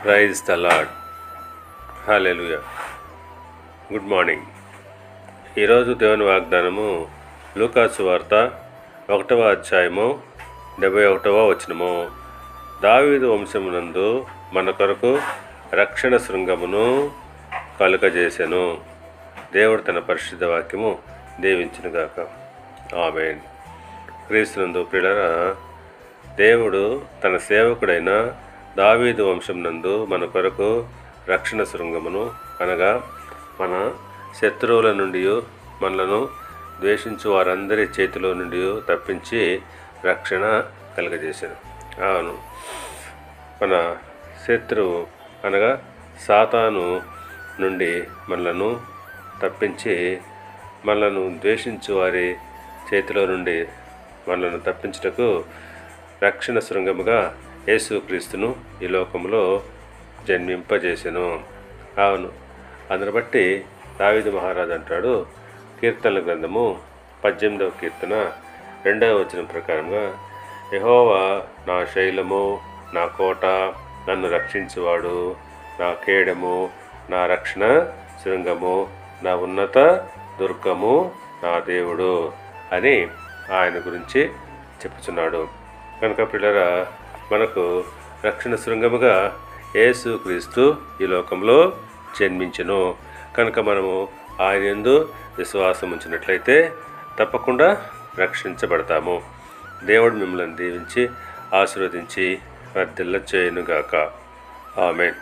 Praise the Lord. Hallelujah. Good morning. ఈరోజు దేవుని వాగ్దానము లూకాసు వార్త 1వ అధ్యాయము 71వ వచనము. దావీదు వంశమునందు మన కొరకు రక్షణ శృంగమును కలుగజేసెను. దేవుడు తన పరిశుద్ధ వాక్యము దీవించునుగాక. ఆమేన్. క్రీస్తునందు ప్రియులారా, దేవుడు తన సేవకుడైన దావీదు వంశం నందు మన కొరకు రక్షణ శృంగమును, అనగా మన శత్రువుల నుండి, మనలను ద్వేషించు వారందరి చేతిలో నుండి తప్పించి రక్షణ కలుగజేశాను. అవును, మన శత్రువు అనగా సాతాను నుండి మనలను తప్పించి, మనలను ద్వేషించు వారి చేతిలో నుండి మనలను తప్పించుటకు రక్షణ శృంగముగా యేసుక్రీస్తును ఈ లోకంలో జన్మింపజేసెను. అవును, అందుని బట్టి దావీదు మహారాజు అంటాడు, కీర్తనల గ్రంథము 18వ కీర్తన 2వ వచనం ప్రకారంగా, యెహోవా నా శైలము, నా కోట, నన్ను రక్షించువాడు, నా కేడము, నా రక్షణ శృంగము, నా ఉన్నత దుర్గము, నా దేవుడు అని ఆయన గురించి చెప్పుచున్నాడు. కనుక పిల్లరా, మనకు రక్షణ శృంగముగా యేసుక్రీస్తు ఈ లోకంలో జన్మించెను. కనుక మనము ఆయన యందు విశ్వాసం ఉంచినట్లయితే తప్పకుండా రక్షించబడతాము. దేవుడు మిమ్మల్ని దీవించి ఆశీర్వదించి వర్ధిల్ల చేయునుగాక. ఆమేన్.